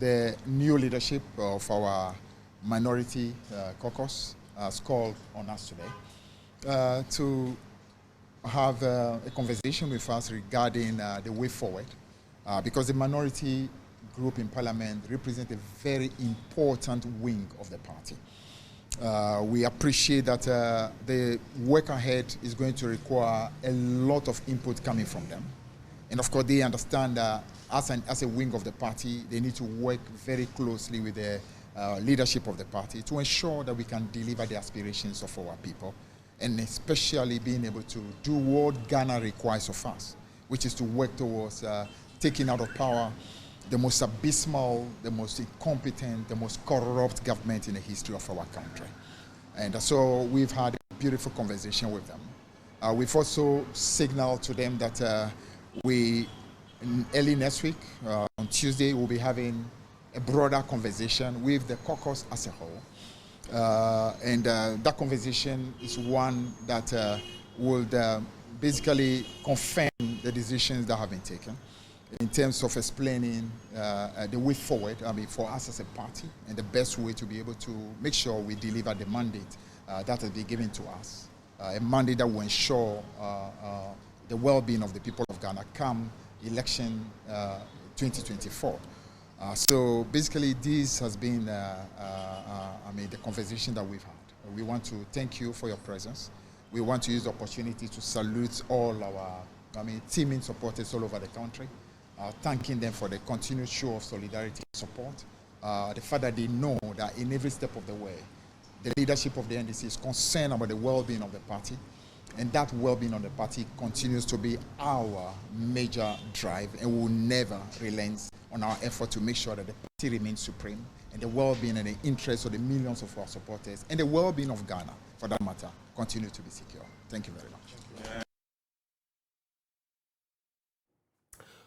the new leadership of our minority caucus has called on us today to have a conversation with us regarding the way forward, because the minority group in Parliament represents a very important wing of the party. We appreciate that the work ahead is going to require a lot of input coming from them. And of course, they understand that as a wing of the party, they need to work very closely with the leadership of the party to ensure that we can deliver the aspirations of our people, and especially being able to do what Ghana requires of us, which is to work towards taking out of power the most abysmal, the most incompetent, the most corrupt government in the history of our country. And so we've had a beautiful conversation with them. We've also signaled to them that early next week, on Tuesday, we'll be having a broader conversation with the caucus as a whole. And that conversation is one that would basically confirm the decisions that have been taken in terms of explaining the way forward, for us as a party, and the best way to be able to make sure we deliver the mandate that has been given to us, a mandate that will ensure the well-being of the people of Ghana come election 2024. So basically, this has been the conversation that we've had. We want to thank you for your presence. We want to use the opportunity to salute all our teaming supporters all over the country, thanking them for the continued show of solidarity and support. The fact that they know that in every step of the way, the leadership of the NDC is concerned about the well-being of the party, and that well-being of the party continues to be our major drive, and will never relent on our effort to make sure that the party remains supreme, and the well-being and the interests of the millions of our supporters, and the well-being of Ghana, for that matter, continue to be secure. Thank you very much.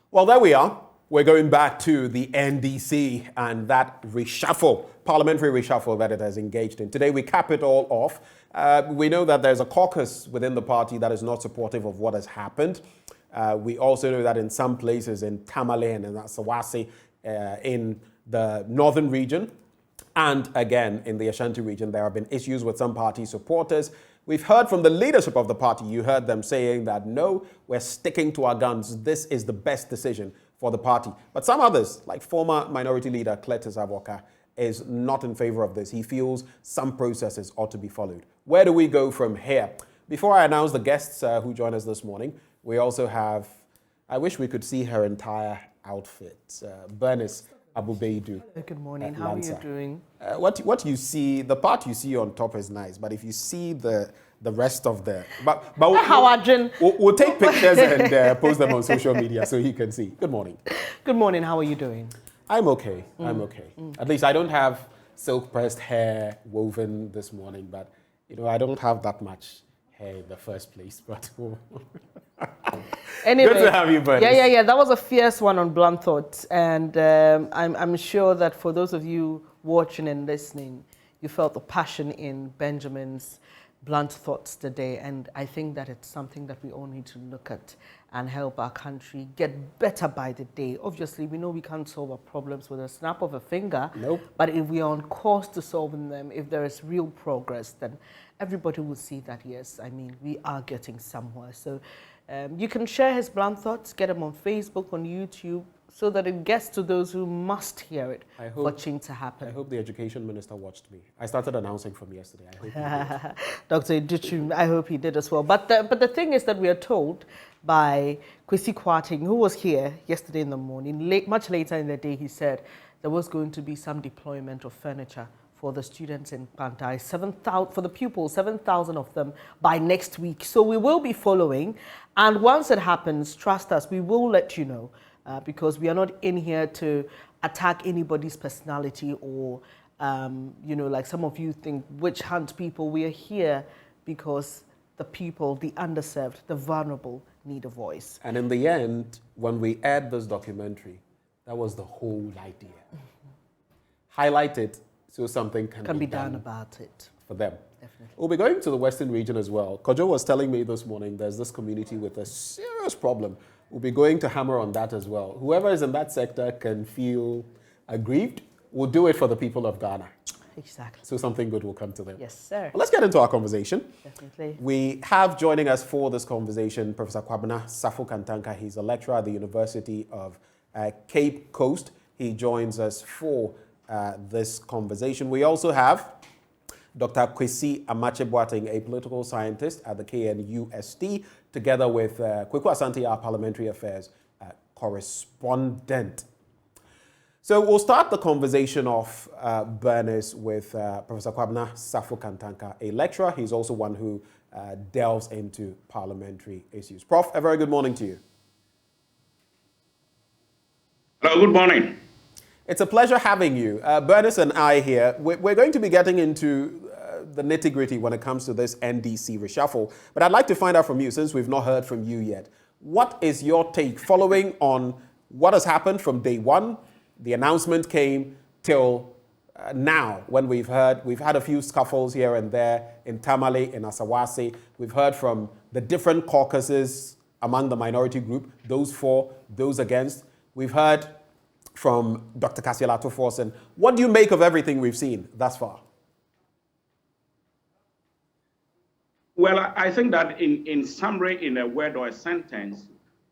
Well, there we are. We're going back to the NDC and that reshuffle, parliamentary reshuffle that it has engaged in. Today, we cap it all off. We know that there's a caucus within the party that is not supportive of what has happened. We also know that in some places in Tamale and in Asawasi, in the northern region, and again in the Ashanti region, there have been issues with some party supporters. We've heard from the leadership of the party. You heard them saying that, no, we're sticking to our guns. This is the best decision for the party. But some others, like former minority leader Cletus Avoka, is not in favor of this. He feels some processes ought to be followed. Where do we go from here? Before I announce the guests who join us this morning, we also have, I wish we could see her entire outfit, Bernice Abubeidu. Good morning. How are you doing? What you see, the part you see on top is nice, but if you see the rest of the, we'll take pictures and post them on social media so you can see. Good morning. Good morning. How are you doing? I'm okay. I'm okay. At least I don't have silk pressed hair woven this morning, but I don't have that much hair in the first place. But anyway, good to have you, Bernice. Yeah. That was a fierce one on Blunt Thoughts, and I'm sure that for those of you watching and listening, you felt the passion in Benjamin's Blunt Thoughts today, and I think that it's something that we all need to look at and help our country get better by the day. Obviously, we know we can't solve our problems with a snap of a finger. Nope. But if we are on course to solving them, if there is real progress, then everybody will see that, yes, we are getting somewhere. So you can share his Blunt Thoughts, get them on Facebook, on YouTube, so that it gets to those who must hear it for change to happen. I hope the education minister watched me. I started announcing from yesterday. I hope he did. Dr. Iduchu, I hope he did as well. But the thing is that we are told by Kwesi Kwarteng, who was here yesterday in the morning, much later in the day, he said there was going to be some deployment of furniture for the students in Pantai, 7,000 for the pupils, 7,000 of them by next week. So we will be following, and once it happens, trust us, we will let you know. Because we are not in here to attack anybody's personality or, like some of you think, witch hunt people. We are here because the people, the underserved, the vulnerable need a voice. And in the end, when we aired this documentary, that was the whole idea. Highlight it so something can be done about it. For them. Definitely. We'll be going to the Western region as well. Kojo was telling me this morning there's this community with a serious problem. We'll be going to hammer on that as well. Whoever is in that sector can feel aggrieved, will do it for the people of Ghana. Exactly. So something good will come to them. Yes, sir. Well, let's get into our conversation. Definitely. We have joining us for this conversation Professor Kwabena Safo-Kantanka. He's a lecturer at the University of Cape Coast. He joins us for this conversation. We also have Dr. Kwesi Amache-Boateng, a political scientist at the KNUST, together with Kweku Asante, our parliamentary affairs correspondent. So we'll start the conversation off, Bernice, with Professor Kwabena Safo-Kantanka, a lecturer. He's also one who delves into parliamentary issues. Prof, a very good morning to you. Hello, good morning. It's a pleasure having you. Bernice and I here, we're going to be getting into the nitty-gritty when it comes to this NDC reshuffle. But I'd like to find out from you, since we've not heard from you yet, what is your take following on what has happened from day one? The announcement came till now, when we've had a few scuffles here and there in Tamale, in Asawase. We've heard from the different caucuses among the minority group, those for, those against. We've heard from Dr. Kasiela Toforsen. What do you make of everything we've seen thus far? Well, I think that in summary, in a word or a sentence,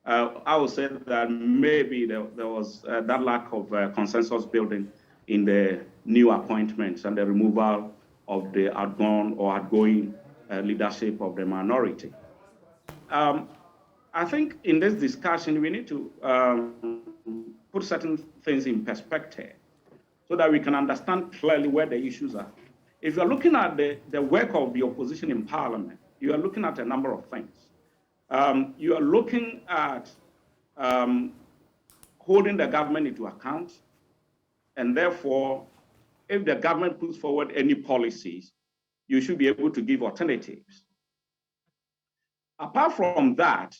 I would say that maybe there was that lack of consensus building in the new appointments and the removal of the outgoing leadership of the minority. I think in this discussion, we need to put certain things in perspective so that we can understand clearly where the issues are. If you're looking at the work of the opposition in parliament, you are looking at a number of things. You are looking at holding the government into account, and therefore, if the government puts forward any policies, you should be able to give alternatives. Apart from that,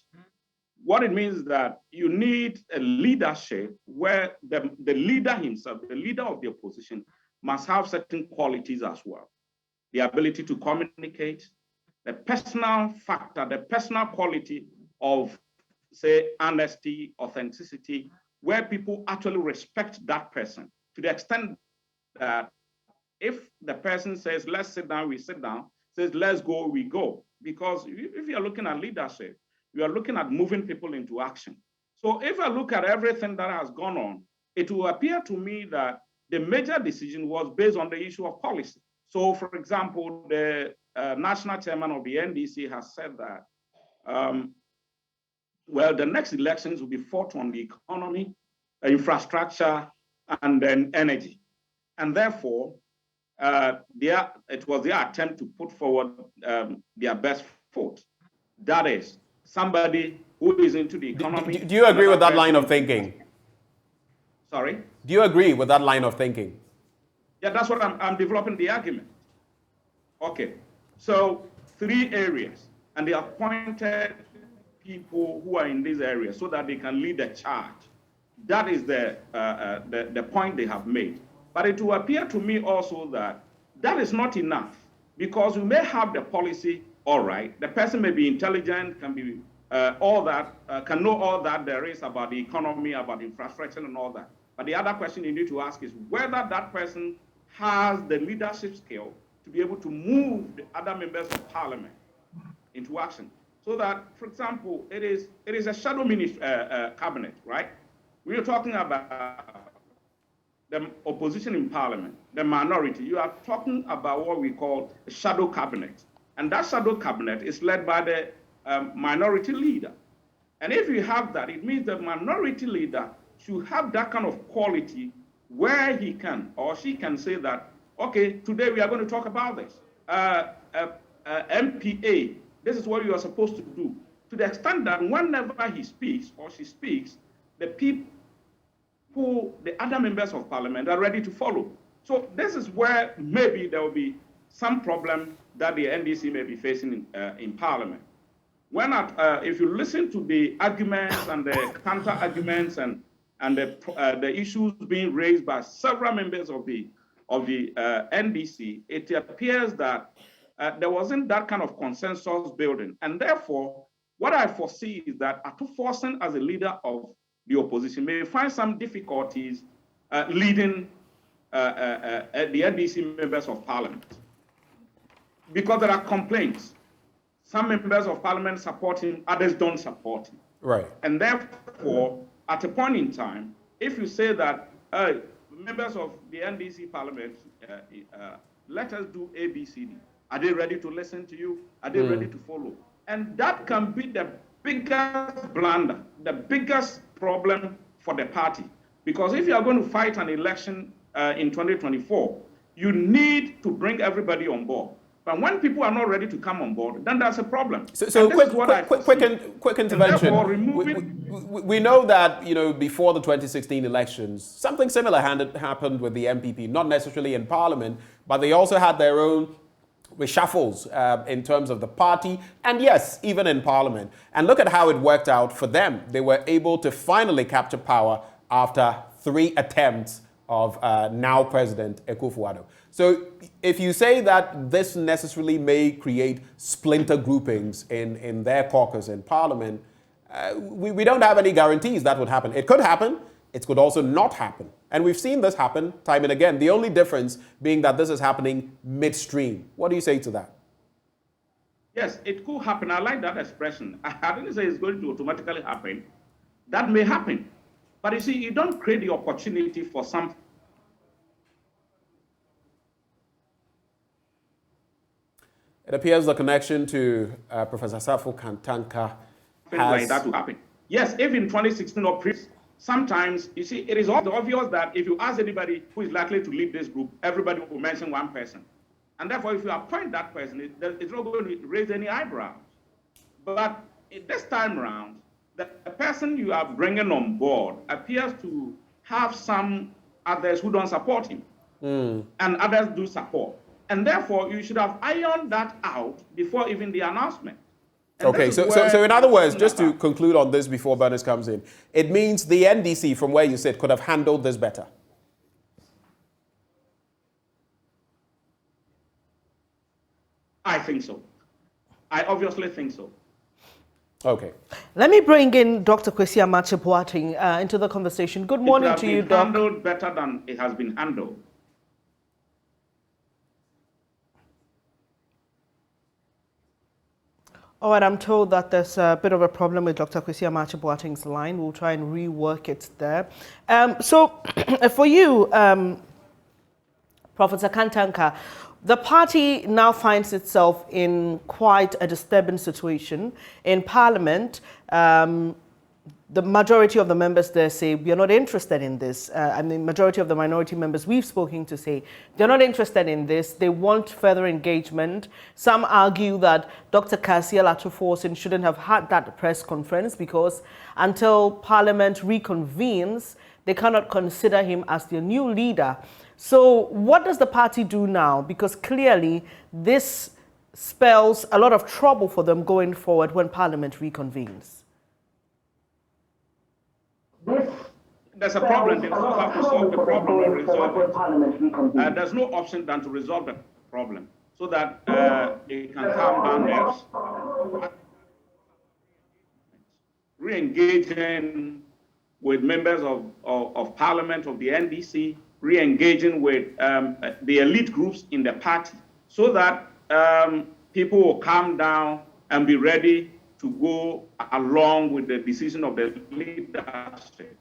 what it means is that you need a leadership where the leader himself, the leader of the opposition, must have certain qualities as well. The ability to communicate, the personal factor, the personal quality of, say, honesty, authenticity, where people actually respect that person to the extent that if the person says, let's sit down, we sit down, says, let's go, we go. Because if you're looking at leadership, you are looking at moving people into action. So if I look at everything that has gone on, it will appear to me that the major decision was based on the issue of policy. So, for example, the national chairman of the NDC has said that, well, the next elections will be fought on the economy, infrastructure, and then energy. And therefore, it was their attempt to put forward their best foot. That is, somebody who is into the economy. Do you agree with that line of thinking? Sorry? Do you agree with that line of thinking? Yeah, that's what I'm developing the argument. Okay, so 3 areas, and they appointed people who are in these areas so that they can lead the charge. That is the point they have made. But it will appear to me also that that is not enough, because we may have the policy, all right, the person may be intelligent, can be all that, can know all that there is about the economy, about infrastructure and all that. But the other question you need to ask is whether that person has the leadership skill to be able to move the other members of parliament into action. So that, for example, it is a shadow cabinet, right? We are talking about the opposition in parliament, the minority. You are talking about what we call a shadow cabinet. And that shadow cabinet is led by the minority leader. And if you have that, it means the minority leader should have that kind of quality where he can or she can say that, okay, today we are going to talk about this. MPA, this is what you are supposed to do. To the extent that whenever he speaks or she speaks, the people, the other members of parliament are ready to follow. So this is where maybe there will be some problem that the NDC may be facing in parliament. If you listen to the arguments and the counter arguments and the issues being raised by several members of the NDC, it appears that there wasn't that kind of consensus building. And therefore, what I foresee is that Atuforsen, as a leader of the opposition, may find some difficulties leading the NDC members of parliament. Because there are complaints. Some members of parliament support him, others don't support him. Right. And therefore, at a point in time, if you say that members of the NDC parliament, let us do ABCD, are they ready to listen to you? Are they ready to follow? And that can be the biggest blunder, the biggest problem for the party. Because if you are going to fight an election in 2024, you need to bring everybody on board. But when people are not ready to come on board, then that's a problem. So quick intervention. We know that, you know, before the 2016 elections, something similar happened with the MPP, not necessarily in Parliament, but they also had their own reshuffles in terms of the party, and yes, even in Parliament. And look at how it worked out for them. They were able to finally capture power after 3 attempts of now President Akufo-Addo. So if you say that this necessarily may create splinter groupings in their caucus in Parliament, we don't have any guarantees that would happen. It could happen. It could also not happen. And we've seen this happen time and again. The only difference being that this is happening midstream. What do you say to that? Yes, it could happen. I like that expression. I didn't say it's going to automatically happen. That may happen. But you see, you don't create the opportunity for something. It appears the connection to Professor Safo Kantanka has... like that to happen. Yes, if in 2016 or previous, sometimes, you see, it is obvious that if you ask anybody who is likely to lead this group, everybody will mention one person. And therefore, if you appoint that person, it's not going to raise any eyebrows. But this time around, the person you are bringing on board appears to have some others who don't support him, and others do support. And therefore, you should have ironed that out before even the announcement. And okay, so in other words, just to conclude on this before Bernice comes in, it means the NDC, from where you sit, could have handled this better. I think so. I obviously think so. Okay. Let me bring in Dr. Kwesi Amarche-Boateng into the conversation. Good morning to you, Doc. It has been handled better than it has been handled. All right, I'm told that there's a bit of a problem with Dr. Kwesi Amarche-Boateng's line. We'll try and rework it there. So for you, Professor Kantanka, the party now finds itself in quite a disturbing situation. In Parliament, the majority of the members there say, we are not interested in this. And the majority of the minority members we've spoken to say, they're not interested in this. They want further engagement. Some argue that Dr. Kasiel Atuforsen shouldn't have had that press conference because until Parliament reconvenes, they cannot consider him as their new leader. So what does the party do now? Because clearly this spells a lot of trouble for them going forward when Parliament reconvenes. There's a problem. They still have to solve the problem or resolve it. There's no option than to resolve the problem so that it can calm down nerves. Re-engaging with members of Parliament, of the NDC, re-engaging with the elite groups in the party so that people will calm down and be ready to go along with the decision of the leadership.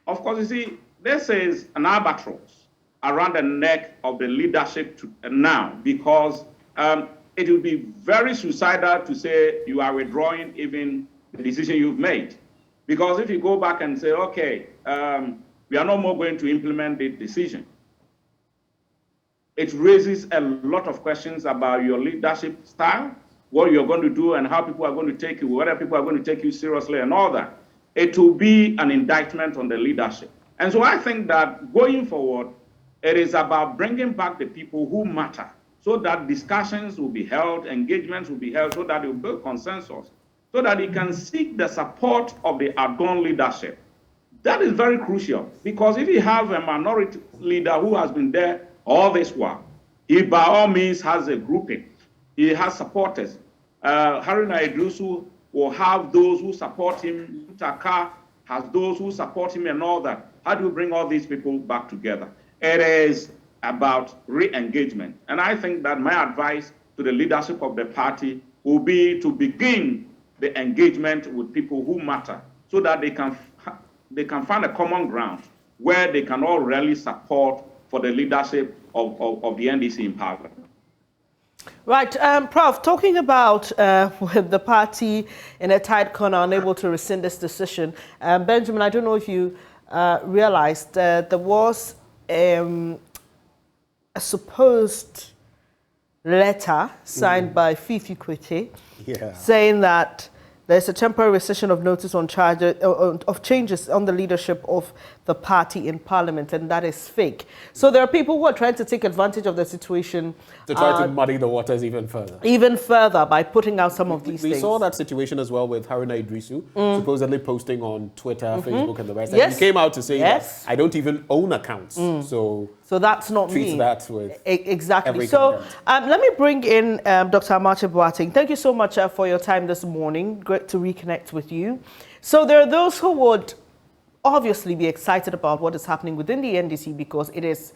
Of course, you see, this is an albatross around the neck of the leadership now because it will be very suicidal to say you are withdrawing even the decision you've made. Because if you go back and say, okay, we are no more going to implement the decision, it raises a lot of questions about your leadership style, what you're going to do and how people are going to take you, whether people are going to take you seriously and all that. It will be an indictment on the leadership. And so I think that going forward, it is about bringing back the people who matter so that discussions will be held, engagements will be held, so that it will build consensus, so that it can seek the support of the outgoing leadership. That is very crucial because if you have a minority leader who has been there all this while, he by all means has a grouping. He has supporters. Haruna Idrisu will have those who support him. Taka has those who support him and all that. How do we bring all these people back together? It is about re-engagement. And I think that my advice to the leadership of the party will be to begin the engagement with people who matter so that they can find a common ground where they can all rally support for the leadership of the NDC in Parliament. Right, Prof, talking about with the party in a tight corner, unable to rescind this decision, Benjamin, I don't know if you realized there was a supposed letter signed by Fifi Kwete saying that there's a temporary rescission of notice on charges of changes on the leadership of the party in Parliament, and that is fake. So there are people who are trying to take advantage of the situation to try to muddy the waters even further. Even further by putting out some of these things. We saw that situation as well with Haruna Idrisu, supposedly posting on Twitter, Facebook, and the rest. Yes. And he came out to say that I don't even own accounts. So that's not me. Treats that with exactly. So let me bring in Dr. Amache Boateng. Thank you so much for your time this morning. Great to reconnect with you. So there are those who would obviously be excited about what is happening within the NDC because it is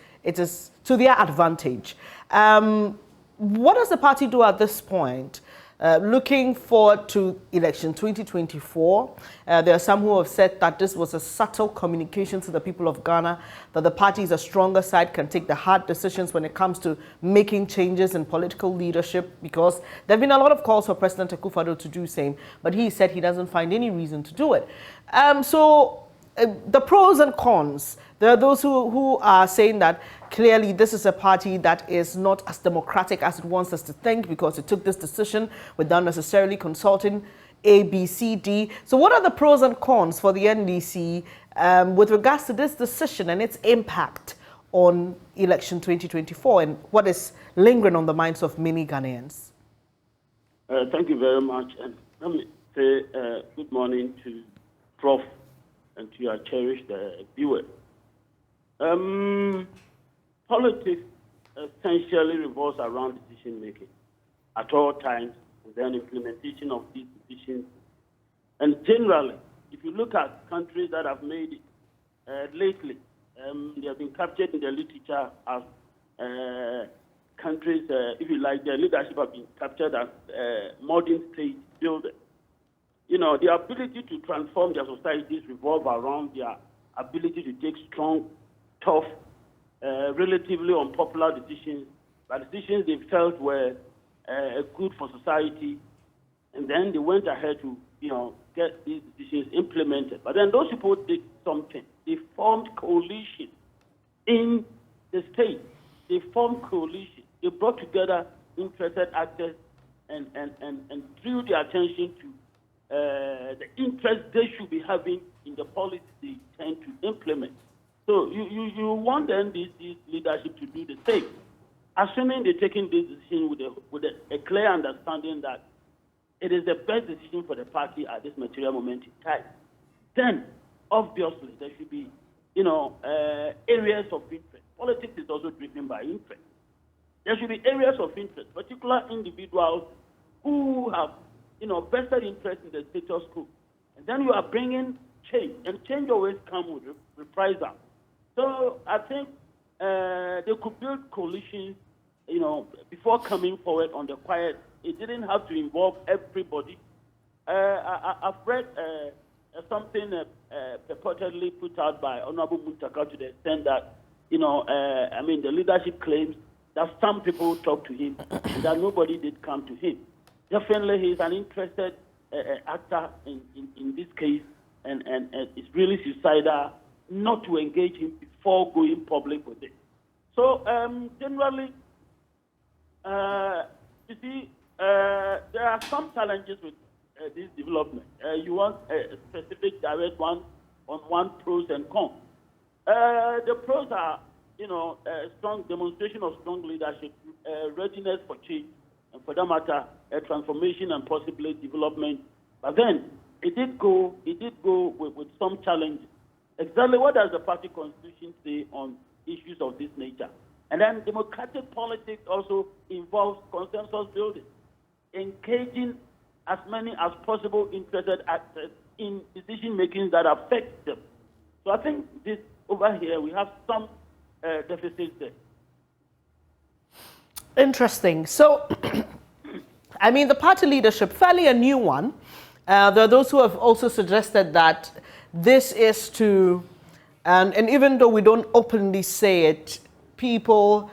to their advantage. What does the party do at this point? Looking forward to election 2024, there are some who have said that this was a subtle communication to the people of Ghana, that the party is a stronger side, can take the hard decisions when it comes to making changes in political leadership, because there have been a lot of calls for President Akufo-Addo to do the same, but he said he doesn't find any reason to do it. The pros and cons, there are those who are saying that clearly this is a party that is not as democratic as it wants us to think because it took this decision without necessarily consulting A, B, C, D. So what are the pros and cons for the NDC with regards to this decision and its impact on election 2024 and what is lingering on the minds of many Ghanaians? Thank you very much. And let me say good morning to Prof. and to your cherished viewers. Politics essentially revolves around decision-making at all times, and then implementation of these decisions. And generally, if you look at countries that have made it lately, they have been captured in the literature as countries, if you like, their leadership have been captured as modern state builders. You know, the ability to transform their societies revolve around their ability to take strong, tough, relatively unpopular decisions, but decisions they felt were good for society, and then they went ahead to, get these decisions implemented. But then those people did something. They formed coalition in the state. They formed coalition. They brought together interested actors and drew their attention to the interest they should be having in the policy they tend to implement. So you want the NDC leadership to do the same, assuming they're taking this decision with a clear understanding that it is the best decision for the party at this material moment in time. Then, obviously, there should be, areas of interest. Politics is also driven by interest. There should be areas of interest, particular individuals who have vested interest in the status quo. And then you are bringing change, and change always comes with reprisal. So I think they could build coalitions, before coming forward on the quiet. It didn't have to involve everybody. I've read something purportedly put out by Honorable Muntaka to the extent that, the leadership claims that some people talked to him and that nobody did come to him. Definitely, he's an interested actor in this case, and it's really suicidal not to engage him before going public with it. So, generally, you see, there are some challenges with this development. You want a specific direct one on one pros and cons. The pros are, a strong demonstration of strong leadership, readiness for change, and for that matter, a transformation and possibly development. But then it did go with some challenges. Exactly what does the party constitution say on issues of this nature? And then democratic politics also involves consensus building, engaging as many as possible interested actors in decision making that affect them. So I think this over here we have some deficits there. Interesting. So, I mean, the party leadership, fairly a new one. There are those who have also suggested that this is to, and even though we don't openly say it, people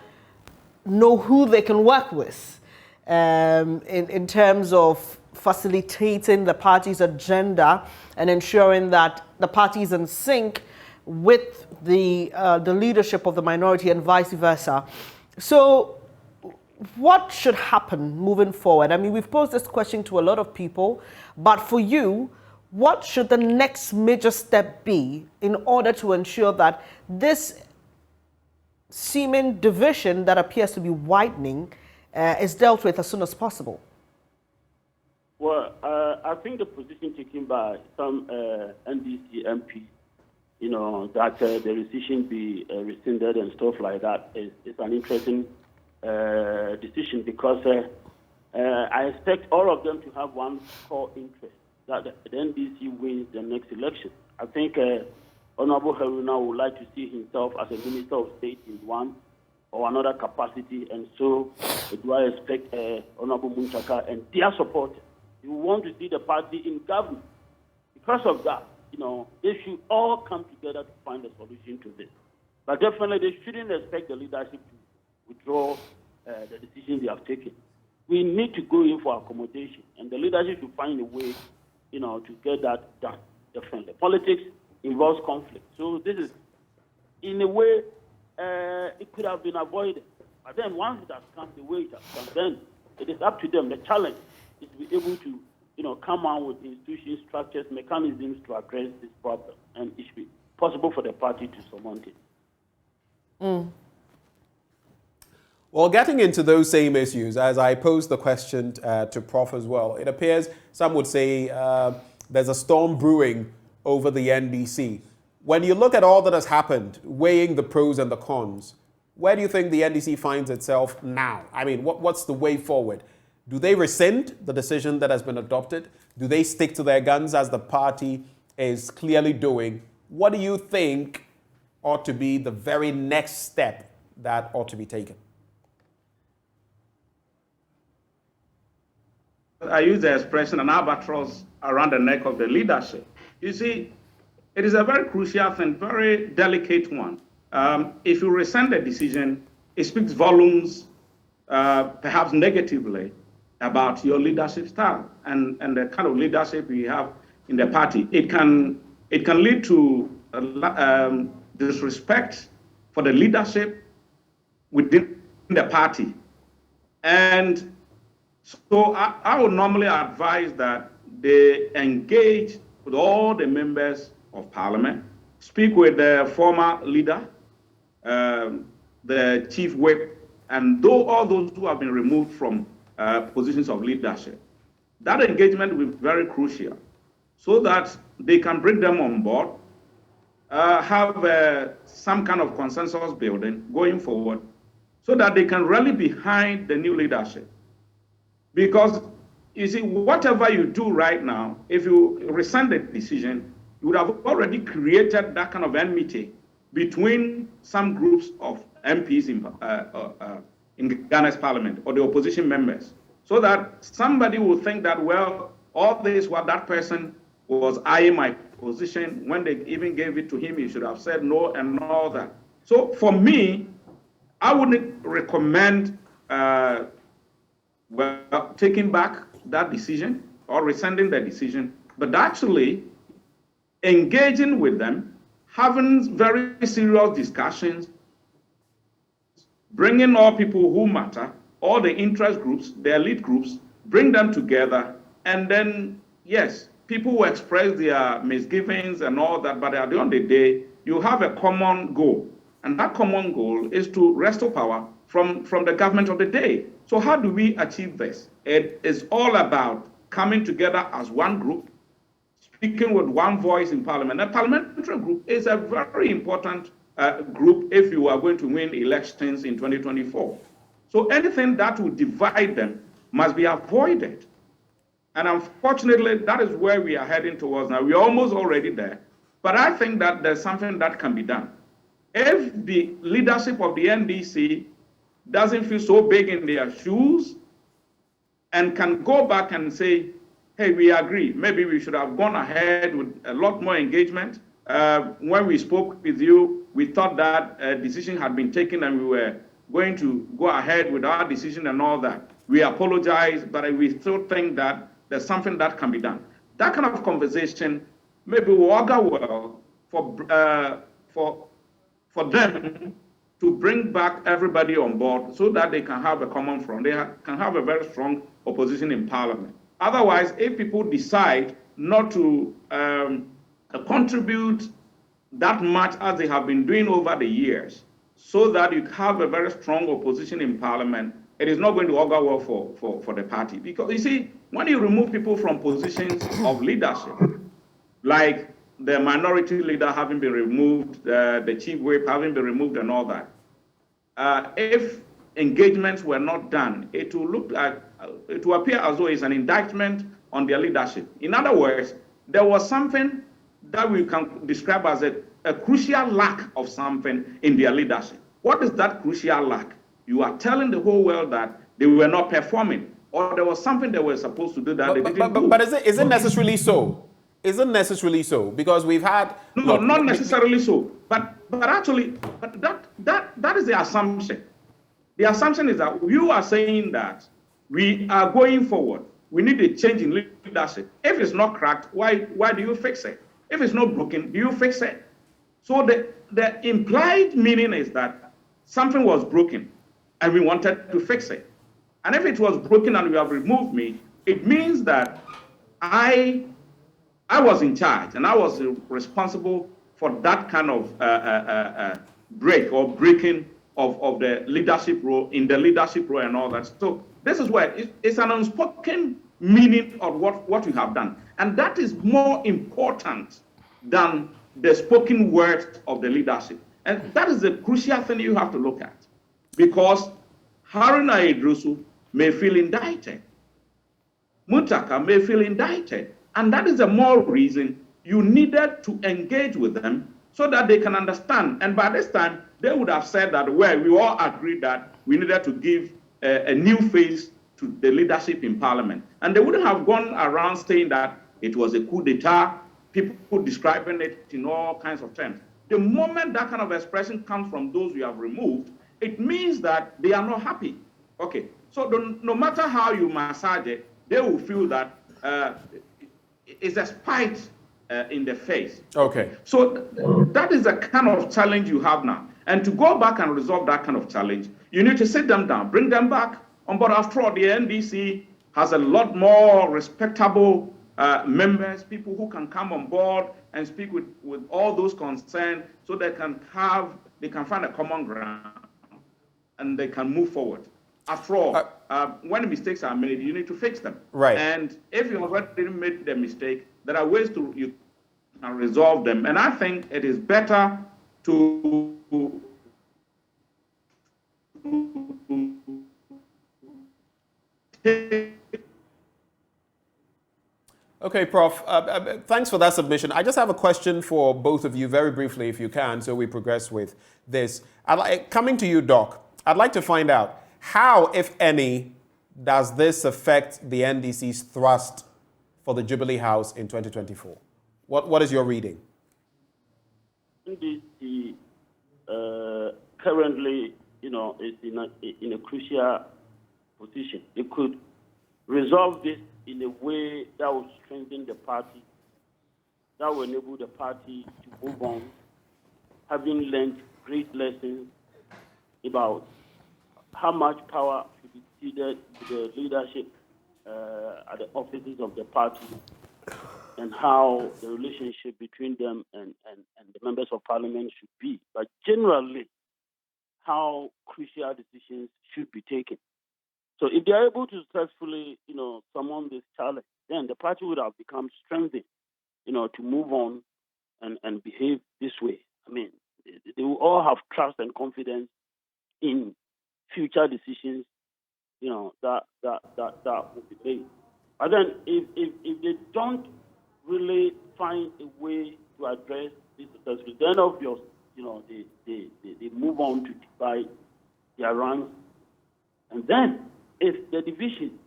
know who they can work with in terms of facilitating the party's agenda and ensuring that the party is in sync with the leadership of the minority and vice versa. So what should happen moving forward? I mean, we've posed this question to a lot of people, but for you, what should the next major step be in order to ensure that this seeming division that appears to be widening is dealt with as soon as possible? Well, I think the position taken by some NDC MP, that the decision be rescinded and stuff like that is an interesting decision, because I expect all of them to have one core interest, that the NDC wins the next election. I think Honorable Haruna would like to see himself as a Minister of State in one or another capacity, and so do I expect Honorable Muntaka and their supporters. You want to see the party in government. Because of that, they should all come together to find a solution to this. But definitely they shouldn't expect the leadership to withdraw the decision they have taken. We need to go in for accommodation, and the leadership should find a way, to get that done. Definitely, politics involves conflict, so this is, in a way, it could have been avoided. But then once it has come the way it has come, then it is up to them. The challenge is to be able to, come out with institutions, structures, mechanisms to address this problem, and it should be possible for the party to surmount it. Mm. Well, getting into those same issues, as I posed the question to Prof as well, it appears some would say there's a storm brewing over the NDC. When you look at all that has happened, weighing the pros and the cons, where do you think the NDC finds itself now? I mean, what's the way forward? Do they rescind the decision that has been adopted? Do they stick to their guns as the party is clearly doing? What do you think ought to be the very next step that ought to be taken? I use the expression an albatross around the neck of the leadership. You see, it is a very crucial and very delicate one. If you rescind the decision, it speaks volumes, perhaps negatively, about your leadership style and the kind of leadership you have in the party. It can lead to disrespect for the leadership within the party. And so I would normally advise that they engage with all the members of parliament, speak with the former leader, the chief whip, and all those who have been removed from positions of leadership. That engagement will be very crucial so that they can bring them on board, have some kind of consensus building going forward so that they can rally behind the new leadership. Because, you see, whatever you do right now, if you rescind the decision, you would have already created that kind of enmity between some groups of MPs in Ghana's parliament or the opposition members, so that somebody will think that, well, all this, what that person was eyeing my position, when they even gave it to him, he should have said no and all that. So for me, I wouldn't recommend taking back that decision or rescinding the decision, but actually engaging with them, having very serious discussions, bringing all people who matter, all the interest groups, the elite groups, bring them together, and then, yes, people will express their misgivings and all that, but at the end of the day, you have a common goal, and that common goal is to restore power from the government of the day. So how do we achieve this? It is all about coming together as one group, speaking with one voice in parliament. A parliamentary group is a very important group if you are going to win elections in 2024. So anything that will divide them must be avoided. And unfortunately, that is where we are heading towards now. We're almost already there. But I think that there's something that can be done. If the leadership of the NDC doesn't feel so big in their shoes and can go back and say, hey, we agree, maybe we should have gone ahead with a lot more engagement. When we spoke with you, we thought that a decision had been taken and we were going to go ahead with our decision and all that. We apologize, but we still think that there's something that can be done. That kind of conversation maybe will augur well for them to bring back everybody on board so that they can have a common front. They can have a very strong opposition in parliament. Otherwise, if people decide not to contribute that much as they have been doing over the years, so that you have a very strong opposition in parliament, it is not going to augur well for the party. Because you see, when you remove people from positions of leadership, like the minority leader having been removed, the chief whip having been removed and all that, if engagements were not done, it will appear as though it's an indictment on their leadership. In other words, there was something that we can describe as a crucial lack of something in their leadership. What is that crucial lack? You are telling the whole world that they were not performing, or there was something they were supposed to do that they didn't do. But is it necessarily so? Isn't necessarily so? Because we've had not necessarily so. But actually, that is the assumption. The assumption is that you are saying that we are going forward. We need a change in leadership. If it's not cracked, why do you fix it? If it's not broken, do you fix it? So the implied meaning is that something was broken and we wanted to fix it. And if it was broken and you have removed me, it means that I was in charge and I was responsible for that kind of break or breaking of the leadership role, in the leadership role and all that. So this is where it's an unspoken meaning of what you have done. And that is more important than the spoken words of the leadership. And that is the crucial thing you have to look at. Because Haruna Idrusu may feel indicted. Mutaka may feel indicted. And that is the more reason you needed to engage with them so that they can understand. And by this time, they would have said that, well, we all agreed that we needed to give a new face to the leadership in parliament. And they wouldn't have gone around saying that it was a coup d'etat, people describing it in all kinds of terms. The moment that kind of expression comes from those we have removed, it means that they are not happy. Okay, so no matter how you massage it, they will feel that it's a spite in the face. Okay. So that is the kind of challenge you have now. And to go back and resolve that kind of challenge, you need to sit them down, bring them back on board. After all, the NDC has a lot more respectable members, people who can come on board and speak with all those concerned so they can find a common ground and they can move forward. After all, when mistakes are made, you need to fix them. Right. And if you already made the mistake, there are ways you can resolve them. And I think it is better to Okay, Prof. Thanks for that submission. I just have a question for both of you, very briefly, if you can, so we progress with this. Coming to you, Doc, I'd like to find out how, if any, does this affect the NDC's thrust for the Jubilee House in 2024? What is your reading? NDC currently, is in a crucial position. It could resolve this in a way that will strengthen the party, that will enable the party to move on, having learned great lessons about how much power should be ceded to the leadership at the offices of the party, and how the relationship between them and the members of parliament should be. But generally, how crucial decisions should be taken. So if they are able to successfully, summon this challenge, then the party would have become strengthened, to move on and behave this way. I mean, they will all have trust and confidence in future decisions, that will be made. But then if they don't really find a way to address this successfully, then obviously they move on to divide their ranks. And then if the division,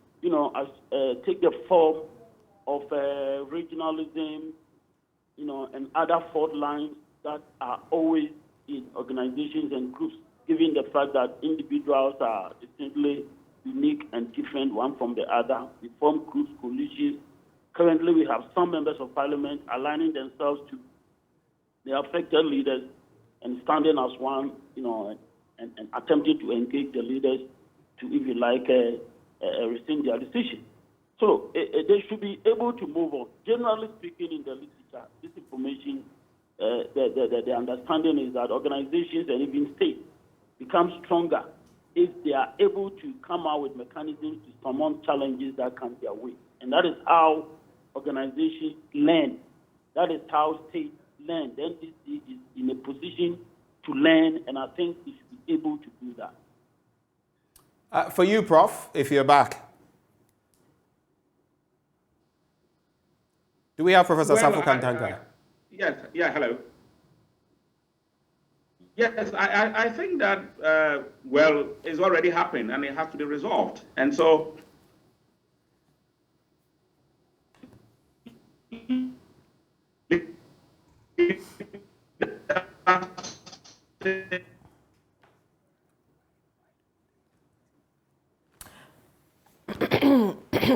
take the form of regionalism, and other fault lines that are always in organizations and groups, given the fact that individuals are distinctly unique and different one from the other. We form groups, coalitions. Currently, we have some members of parliament aligning themselves to the affected leaders and standing as one, and attempting to engage the leaders to, if you like, rescind their decision. So they should be able to move on. Generally speaking, in the literature, this information, the understanding is that organizations and even states become stronger if they are able to come out with mechanisms to surmount challenges that come their way. And that is how organizations learn. That is how states learn. The NDC is in a position to learn, and I think it should be able to do that. For you, Prof, if you're back. Do we have Professor Safu Kantanka? Yes, hello. Yes, I think that, it's already happened and it has to be resolved. And so,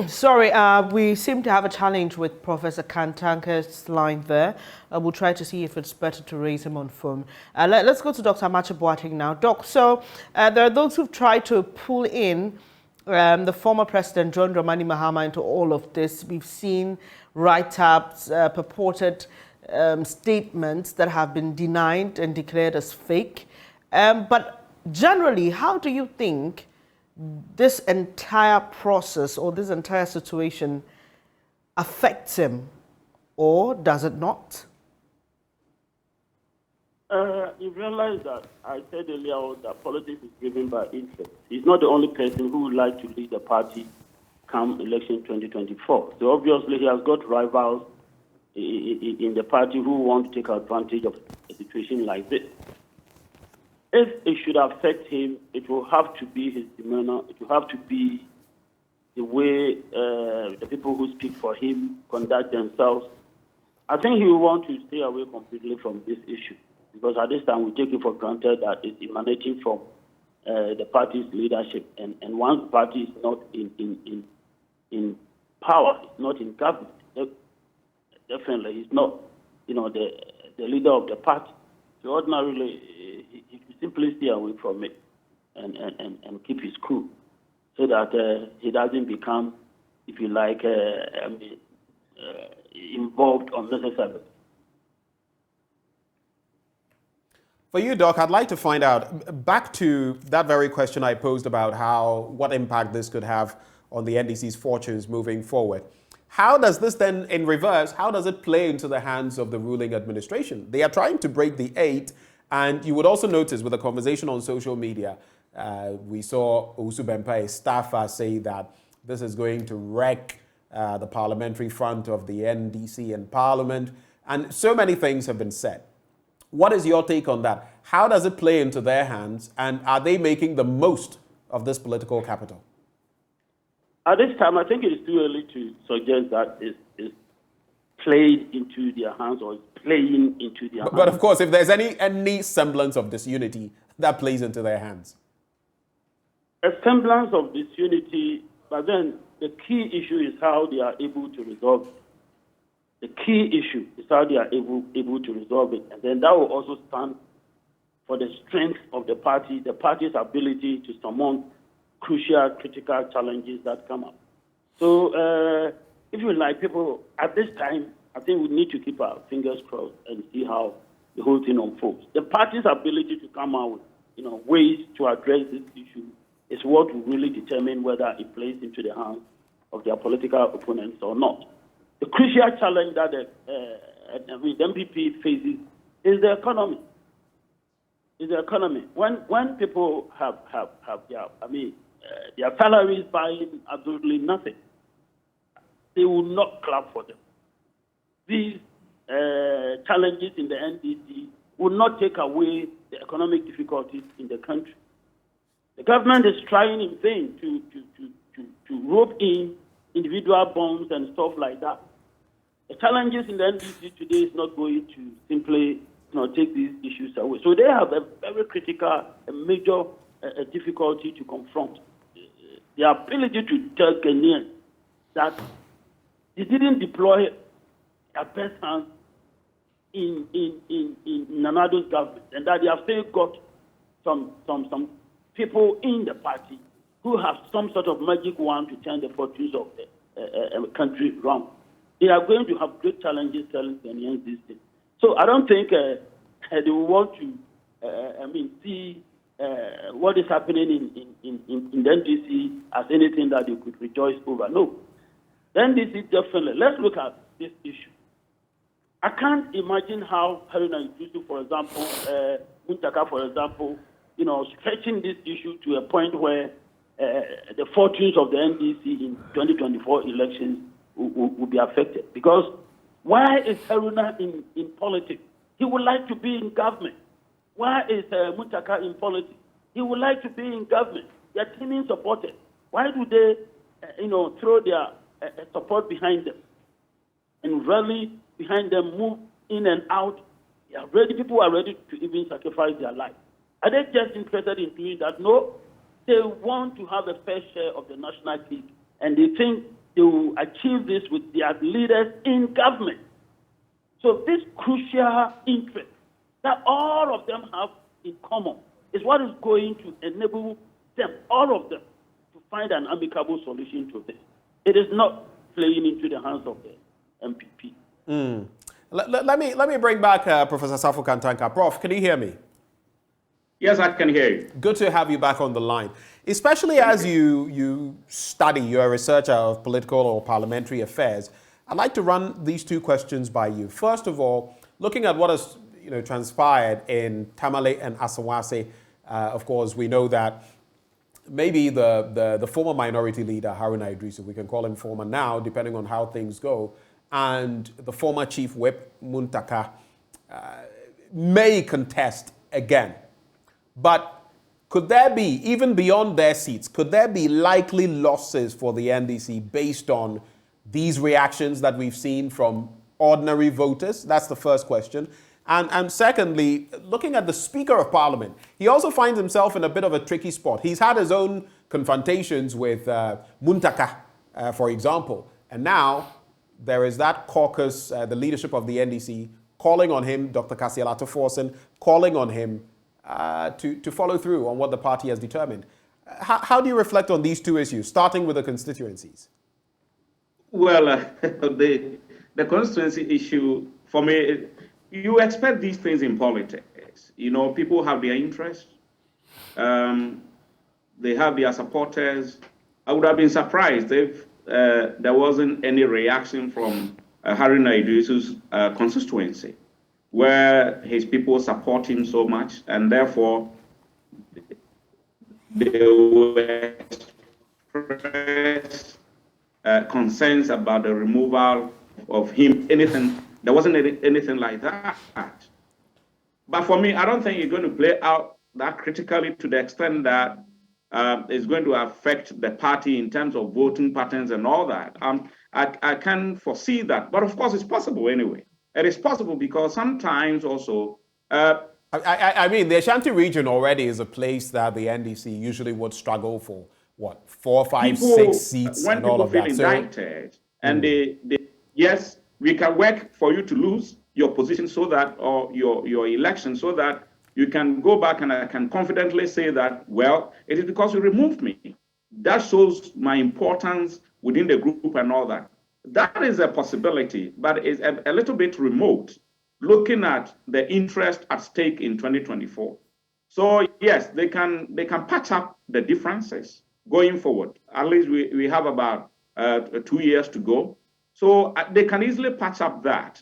Sorry, we seem to have a challenge with Professor Kantanka's line there. We'll try to see if it's better to raise him on phone. Let's go to Dr. Amache Boateng now. Doc, so there are those who've tried to pull in the former President John Dramani Mahama into all of this. We've seen write-ups, purported statements that have been denied and declared as fake. But generally, how do you think this entire process or this entire situation affects him, or does it not? You realize that I said earlier on that politics is driven by interest. He's not the only person who would like to lead the party come election 2024. So obviously he has got rivals in the party who want to take advantage of a situation like this. If it should affect him, it will have to be his demeanor. It will have to be the way the people who speak for him conduct themselves. I think he will want to stay away completely from this issue, because at this time we take it for granted that it's emanating from the party's leadership. And once the party is not in power, it's not in government, definitely he's not, the leader of the party. So ordinarily, he should simply stay away from it and keep his cool, so that he doesn't become, if you like, involved unnecessarily. For you, Doc, I'd like to find out, back to that very question I posed about what impact this could have on the NDC's fortunes moving forward. How does this then, in reverse, how does it play into the hands of the ruling administration? They are trying to break the 8, and you would also notice with the conversation on social media, we saw Owusu Bempah, a staffer, say that this is going to wreck the parliamentary front of the NDC and Parliament, and so many things have been said. What is your take on that? How does it play into their hands, and are they making the most of this political capital? At this time, I think it is too early to suggest that it's played into their hands or it's playing into their hands. But of course, if there's any semblance of disunity, that plays into their hands. A semblance of disunity, but then the key issue is how they are able to resolve it. The key issue is how they are able to resolve it. And then that will also stand for the strength of the party's ability to surmount crucial, critical challenges that come up. So if you like, people, at this time, I think we need to keep our fingers crossed and see how the whole thing unfolds. The party's ability to come out with ways to address this issue is what will really determine whether it plays into the hands of their political opponents or not. The crucial challenge that the MPP faces is the economy. When people have their salaries buying absolutely nothing, they will not clap for them. These challenges in the NDC will not take away the economic difficulties in the country. The government is trying in vain to rope in individual bonds and stuff like that. The challenges in the NDC today is not going to simply take these issues away. So they have a very critical, a major difficulty to confront. The ability to tell Kenyans that they didn't deploy their best hands in Nanado's government, and that they have still got some people in the party who have some sort of magic wand to turn the fortunes of the country around. They are going to have great challenges telling Kenyans these days. So I don't think they will want to, see what is happening in the NDC as anything that they could rejoice over. No. The NDC definitely. Let's look at this issue. I can't imagine how Haruna Iddrisu, for example, Muntaka, for example, stretching this issue to a point where the fortunes of the NDC in 2024 elections will be affected. Because why is Haruna in politics? He would like to be in government. Why is Muntaka in politics? He would like to be in government. They are teaming supporters. Why do they, throw their support behind them and rally behind them, move in and out? People are ready to even sacrifice their life. Are they just interested in doing that? No. They want to have a fair share of the national cake, and they think they will achieve this with their leaders in government. So this crucial interest that all of them have in common is what is going to enable them, all of them, to find an amicable solution to this. It is not playing into the hands of the MPP. Let me bring back Professor Safo Kantanka. Prof, can you hear me? Yes, I can hear you. Good to have you back on the line, especially as you study, you're a researcher of political or parliamentary affairs. I'd like to run these two questions by you. First of all, looking at what has transpired in Tamale and Asawase, of course, we know that maybe the former minority leader, Haruna Iddrisu, we can call him former now, depending on how things go, and the former chief whip, Muntaka, may contest again. But could there be, even beyond their seats, could there be likely losses for the NDC based on these reactions that we've seen from ordinary voters? That's the first question. And secondly, looking at the Speaker of Parliament, he also finds himself in a bit of a tricky spot. He's had his own confrontations with Muntaka, for example. And now there is that caucus, the leadership of the NDC, calling on him, Dr. Kasialato Forsen, calling on him to follow through on what the party has determined. How do you reflect on these two issues, starting with the constituencies? Well, the constituency issue, for me, you expect these things in politics. People have their interests. They have their supporters. I would have been surprised if there wasn't any reaction from Haruna Iddrisu's constituency, where his people support him so much, and therefore they will express concerns about the removal of him. There wasn't anything like that. But for me, I don't think it's going to play out that critically to the extent that it's going to affect the party in terms of voting patterns and all that. I can foresee that, but of course it's possible anyway. It is possible because sometimes also... I mean, the Ashanti region already is a place that the NDC usually would struggle for, 4, 5, 6 seats and all of that. When people feel indicted, and yes, we can work for you to lose your position so that, or your election, so that you can go back and I can confidently say that, well, it is because you removed me. That shows my importance within the group and all that. That is a possibility, but it's a little bit remote, looking at the interest at stake in 2024. So yes, they can patch up the differences going forward. At least we have about 2 years to go. So they can easily patch up that.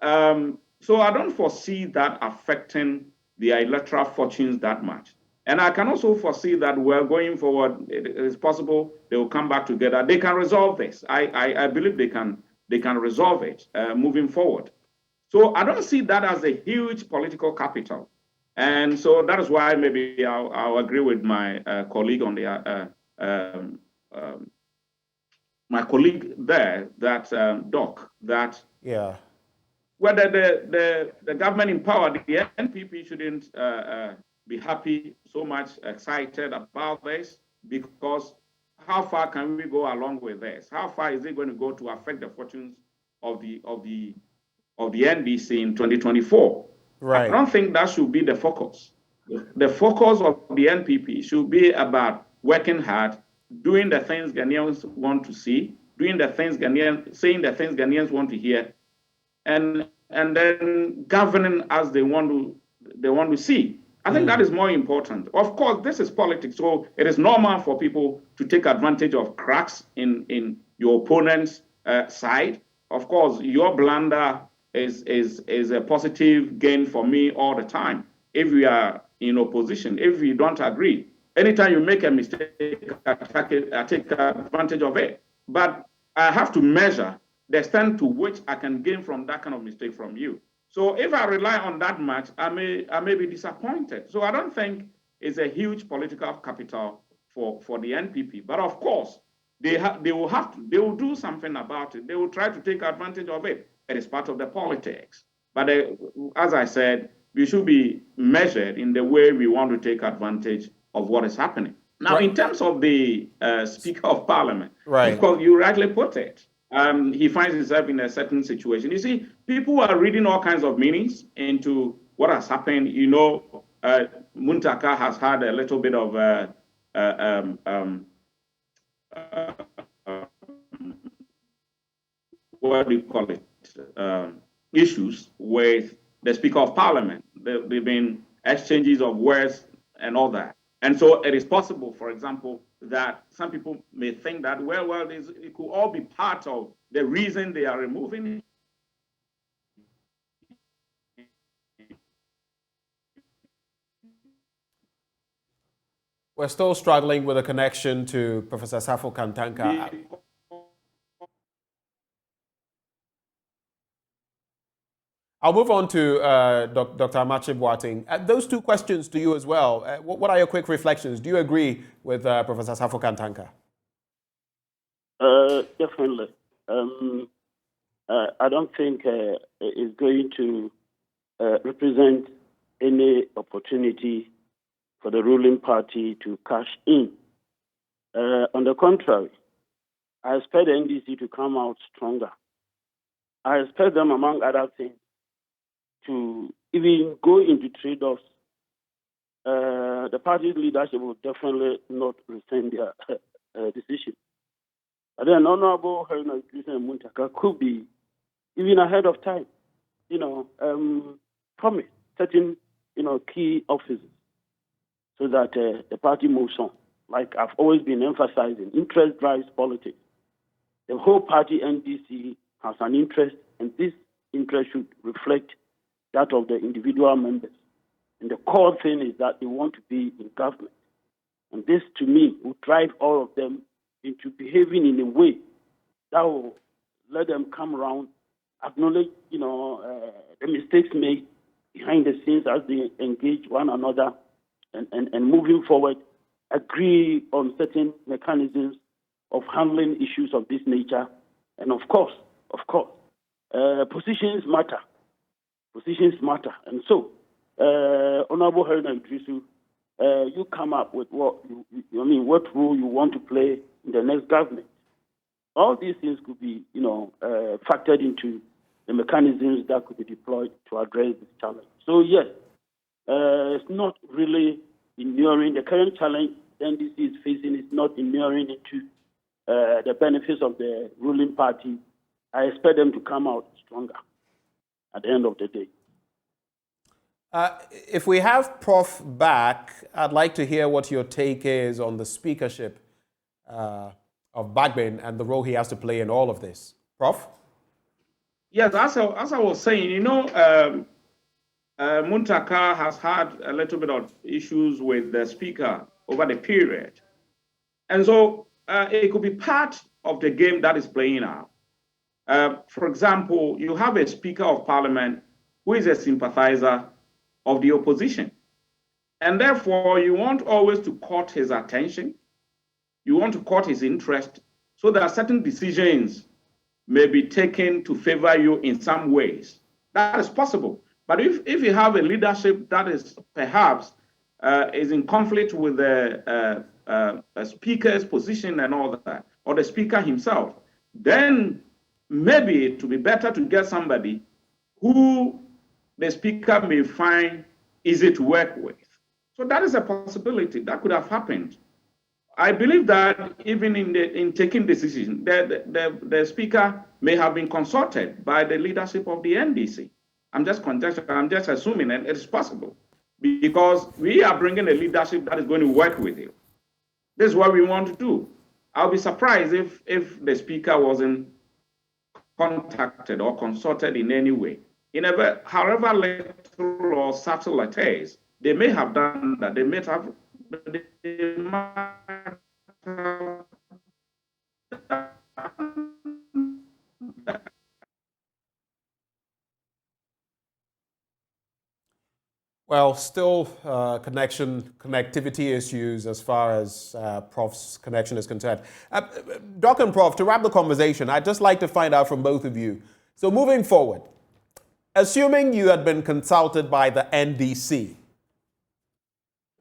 So I don't foresee that affecting the electoral fortunes that much. And I can also foresee that we're going forward, it is possible they will come back together. They can resolve this. I believe they can resolve it moving forward. So I don't see that as a huge political capital. And so that is why maybe I'll agree with my colleague on the my colleague there, that Doc, that Yeah. whether the government in power, the NPP shouldn't be happy, so much excited about this, because how far can we go along with this? How far is it going to go to affect the fortunes of the NDC in 2024? I Right. don't think that should be the focus. The focus of the NPP should be about working hard, doing the things Ghanaians want to see, doing the things saying the things Ghanaians want to hear, and then governing as they want to see. I think that is more important. Of course, this is politics, so it is normal for people to take advantage of cracks in your opponent's side. Of course, your blunder is a positive gain for me all the time. If we are in opposition, if we don't agree, anytime you make a mistake, I take advantage of it. But I have to measure the extent to which I can gain from that kind of mistake from you. So if I rely on that much, I may be disappointed. So I don't think it's a huge political capital for the NPP. But of course, they will do something about it. They will try to take advantage of it. It is part of the politics. But as I said, we should be measured in the way we want to take advantage of what is happening. Now, in terms of the Speaker of Parliament, Right. because you rightly put it, he finds himself in a certain situation. You see, people are reading all kinds of meanings into what has happened. You know, Muntaka has had a little bit of what do you call it? Issues with the Speaker of Parliament. There've been exchanges of words and all that. And so it is possible, for example, that some people may think that, well, it could all be part of the reason they are removing it. We're still struggling with a connection to Professor Safo Kantanka. I'll move on to Dr. Amache Boateng. Those two questions to you as well. What are your quick reflections? Do you agree with Professor Safo Kantanka? Definitely. I don't think it's going to represent any opportunity for the ruling party to cash in. On the contrary, I expect the NDC to come out stronger. I expect them, among other things, to even go into trade-offs. The party's leadership will definitely not rescind their decision. But then Honorable Haruna Muntaka could be even ahead of time, promise certain, key offices so that the party moves on. Like I've always been emphasizing, interest drives politics. The whole party NDC has an interest, and this interest should reflect that of the individual members. And the core thing is that they want to be in government. And this, to me, will drive all of them into behaving in a way that will let them come around, acknowledge, the mistakes made behind the scenes as they engage one another, and moving forward, agree on certain mechanisms of handling issues of this nature. And of course, positions matter. Positions matter. And so, Honorable Haruna Idrisu, you come up with what role you want to play in the next government. All these things could be, factored into the mechanisms that could be deployed to address this challenge. So yes, it's not really ignoring the current challenge the NDC is facing. Is not ignoring into the benefits of the ruling party. I expect them to come out stronger at the end of the day. If we have Prof back, I'd like to hear what your take is on the speakership of Bagbin and the role he has to play in all of this. Prof? Yes, as I was saying, Muntaka has had a little bit of issues with the speaker over the period. And so it could be part of the game that is playing out. For example, you have a Speaker of Parliament who is a sympathizer of the opposition. And therefore, you want always to court his attention. You want to court his interest so that certain decisions may be taken to favor you in some ways. That is possible. But if you have a leadership that is perhaps is in conflict with the speaker's position and all that, or the speaker himself, then maybe it would be better to get somebody who the speaker may find easy to work with. So that is a possibility that could have happened. I believe that even in taking decisions, the speaker may have been consulted by the leadership of the NDC. I'm just assuming, and it's possible, because we are bringing a leadership that is going to work with you. This is what we want to do. I'll be surprised if the speaker wasn't contacted or consulted in any way. However little or subtle it is, they may have done that. They might have. Well, still connectivity issues as far as Prof's connection is concerned. Doc and Prof, to wrap the conversation, I'd just like to find out from both of you. So moving forward, assuming you had been consulted by the NDC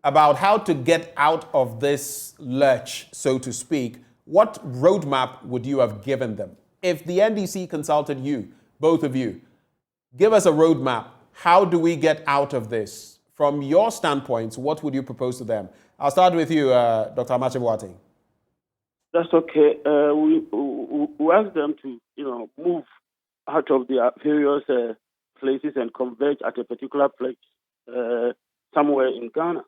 about how to get out of this lurch, so to speak, what roadmap would you have given them? If the NDC consulted you, both of you, give us a roadmap. How do we get out of this? From your standpoints, what would you propose to them? I'll start with you, Dr. Amache-Boateng. That's okay. We ask them to, move out of their various places and converge at a particular place somewhere in Ghana.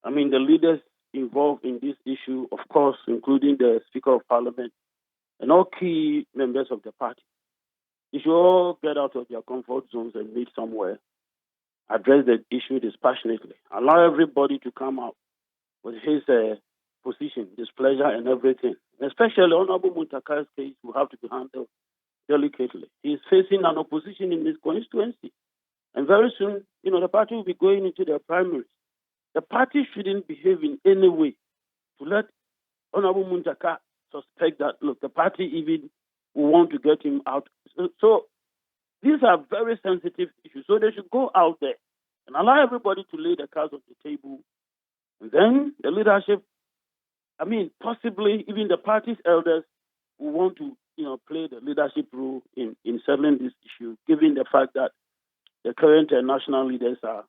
I mean, the leaders involved in this issue, of course, including the Speaker of Parliament and all key members of the party, they should all get out of their comfort zones and meet somewhere, address the issue dispassionately, allow everybody to come out with his position, displeasure, and everything. And especially Honorable Muntaka's case will have to be handled delicately. He is facing an opposition in his constituency. And very soon, the party will be going into their primaries. The party shouldn't behave in any way to let Honorable Muntaka suspect that, look, the party even will want to get him out. So these are very sensitive issues. So they should go out there and allow everybody to lay the cards on the table. And then the leadership, possibly even the party's elders will want to, play the leadership role in settling this issue, given the fact that the current national leaders are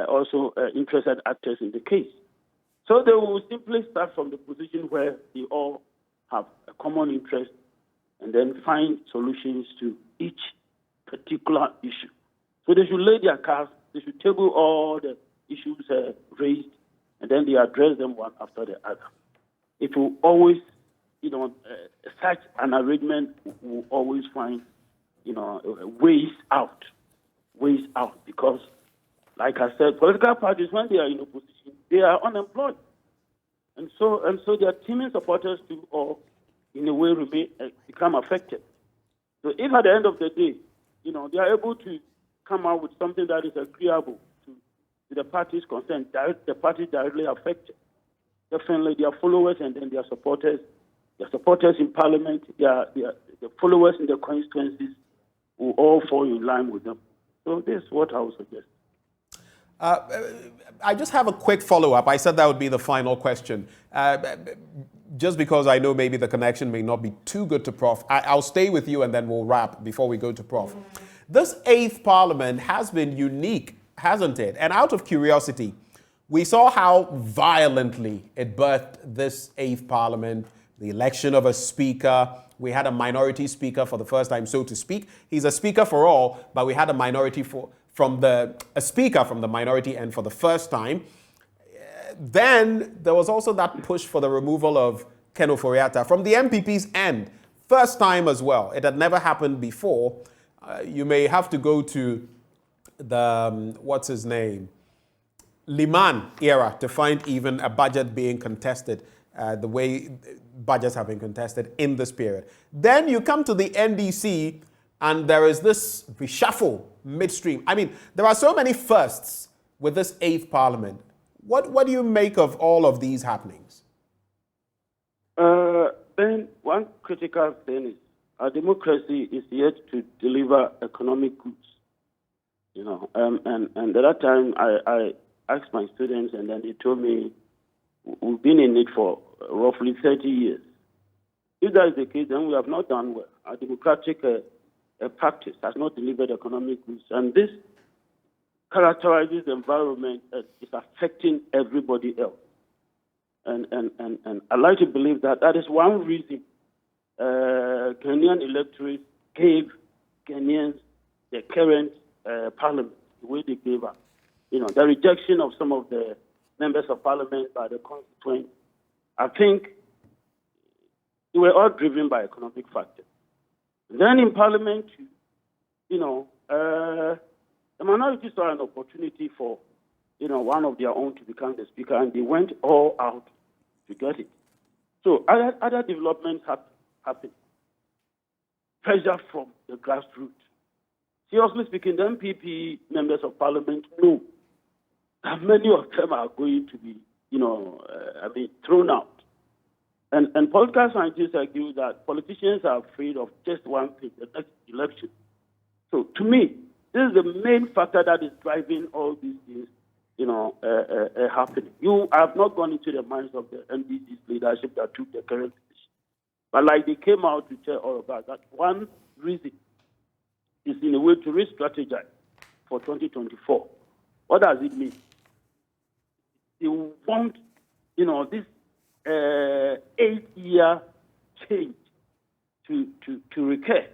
also interested actors in the case. So they will simply start from the position where they all have a common interest and then find solutions to each particular issue. So they should lay their cards, they should table all the issues raised, and then they address them one after the other. It will always, such an arrangement will always find, ways out, because, like I said, political parties, when they are in opposition, they are unemployed. And so their teaming supporters too, or in a way, become affected. So if at the end of the day, they are able to come out with something that is agreeable to the party's concerned, the party directly affected, definitely their followers and then their supporters in parliament, their followers in the constituencies will all fall in line with them. So this is what I would suggest. I just have a quick follow-up. I said that would be the final question. Just because I know maybe the connection may not be too good to Prof, I'll stay with you and then we'll wrap before we go to Prof. This 8th Parliament has been unique, hasn't it? And out of curiosity, we saw how violently it birthed this 8th Parliament, the election of a speaker. We had a minority speaker for the first time, so to speak. He's a speaker for all, but we had a minority a speaker from the minority and for the first time. Then there was also that push for the removal of Ken Ofori-Atta from the MPP's end. First time as well. It had never happened before. You may have to go to the, what's his name? Liman era to find even a budget being contested the way budgets have been contested in this period. Then you come to the NDC, and there is this reshuffle midstream. I mean, there are so many firsts with this 8th Parliament. What do you make of all of these happenings? Ben, one critical thing is our democracy is yet to deliver economic goods. You know, and at that time I asked my students, and then they told me we've been in it for roughly 30 years. If that is the case, then we have not done well. Our democratic practice has not delivered economic goods, and this characterizes the environment as is affecting everybody else. And I like to believe that that is one reason Kenyan electorate gave Kenyans the current parliament the way they gave us. You know, the rejection of some of the members of parliament by the constituent, I think they were all driven by economic factors. And then in parliament, you know, the minority saw an opportunity for, you know, one of their own to become the speaker, and they went all out to get it. So other developments happened. Pressure from the grassroots. Seriously speaking, the MPP members of parliament know that many of them are going to be, you know, thrown out. And political scientists argue that politicians are afraid of just one thing, the next election. So to me, this is the main factor that is driving all these things, you know, happening. You have not gone into the minds of the NDC's leadership that took the current position. But like they came out to tell all of us that one reason is in a way to re-strategize for 2024. What does it mean? They want, you know, this 8-year change to recur.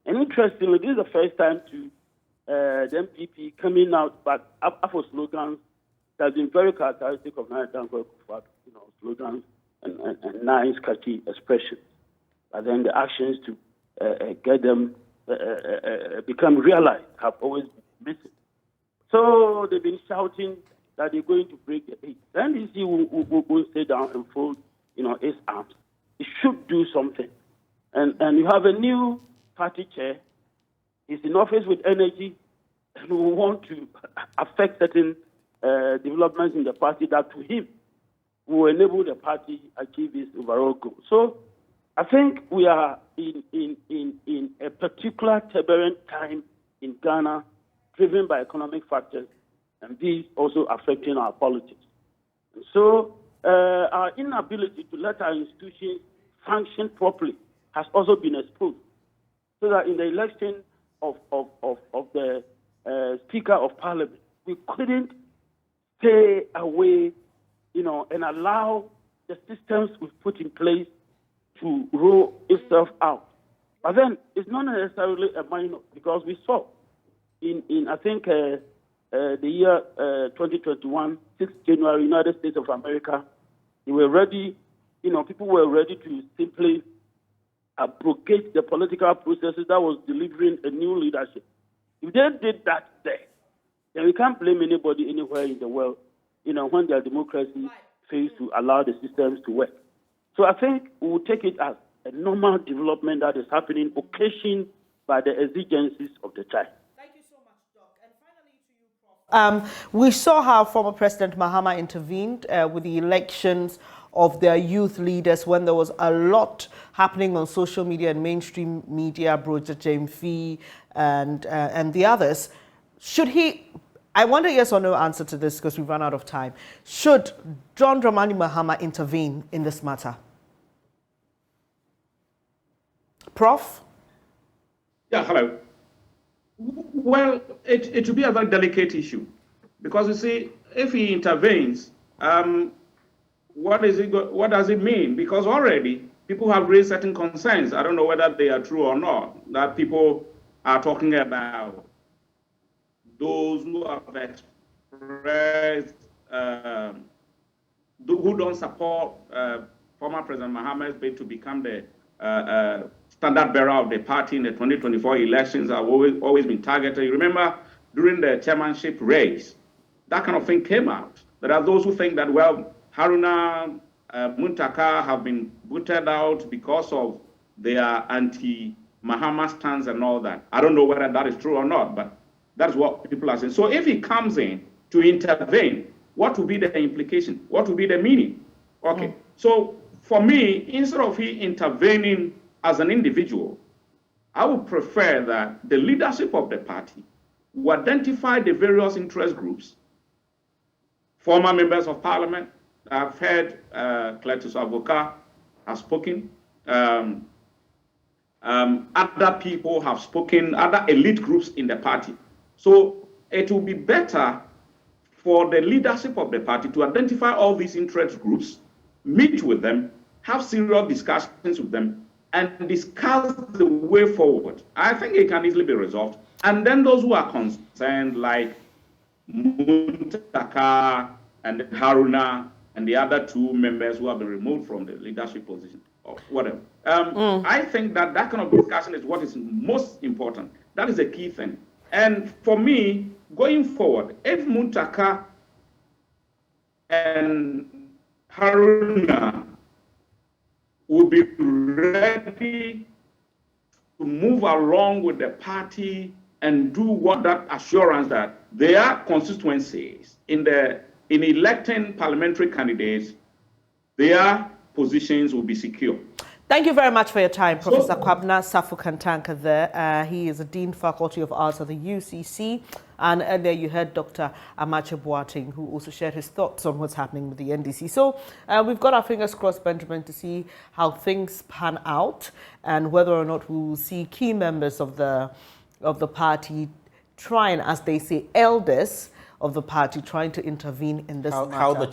And interestingly, this is the first time to the MPP coming out, but for slogans that have been very characteristic of Nigerian Kufuor, you know, slogans and nice, catchy expressions. But then the actions to get them become realized have always been missing. So they've been shouting that they're going to break the 8. The NDC will stay down and fold, you know, its arms. It should do something. And you have a new party chair. He's in office with energy and will want to affect certain developments in the party that to him will enable the party achieve its overall goal. So I think we are in a particular turbulent time in Ghana, driven by economic factors, and these also affecting our politics. And so our inability to let our institutions function properly has also been exposed. So that in the election of the Speaker of Parliament, we couldn't stay away, you know, and allow the systems we've put in place to roll itself out. But then it's not necessarily a minor, because we saw in I think the year 2021, 6th January, United States of America, they were ready, you know, people were ready to simply abrogate the political processes that was delivering a new leadership. If they did that there, then we can't blame anybody anywhere in the world, you know, when their democracy fails to allow the systems to work. So I think we will take it as a normal development that is happening, occasioned by the exigencies of the time. Thank you so much, Doc. And finally to you, Prof. We saw how former President Mahama intervened with the elections of their youth leaders when there was a lot happening on social media and mainstream media, Broja Jamfi and the others. Should he, I want a yes or no answer to this because we've run out of time. Should John Dramani Mahama intervene in this matter? Prof? Yeah, hello. Well, it will be a very delicate issue because, you see, if he intervenes, what does it mean? Because already people have raised certain concerns. I don't know whether they are true or not, that people are talking about those who have expressed, who don't support former President Mahama's bid to become the standard bearer of the party in the 2024 elections have always been targeted. You remember during the chairmanship race, that kind of thing came out. There are those who think that, well, Haruna Muntaka have been booted out because of their anti-Mahama stance and all that. I don't know whether that is true or not, but that's what people are saying. So if he comes in to intervene, what will be the implication? What will be the meaning? Okay, so for me, instead of he intervening as an individual, I would prefer that the leadership of the party will identify the various interest groups, former members of parliament. I've heard Cletus Avoka has spoken. Other people have spoken, other elite groups in the party. So it will be better for the leadership of the party to identify all these interest groups, meet with them, have serious discussions with them, and discuss the way forward. I think it can easily be resolved. And then those who are concerned, like Muntaka and Haruna and the other two members who have been removed from the leadership position, or whatever. I think that that kind of discussion is what is most important. That is a key thing. And for me, going forward, if Muntaka and Haruna will be ready to move along with the party and do what that assurance that their constituencies in electing parliamentary candidates, their positions will be secure. Thank you very much for your time, Professor Kwabena Safu-Kantanka there. He is a Dean Faculty of Arts at the UCC. And earlier you heard Dr. Amache Boateng, who also shared his thoughts on what's happening with the NDC. So we've got our fingers crossed, Benjamin, to see how things pan out and whether or not we will see key members of the party trying, as they say, elders of the party trying to intervene in this matter. How the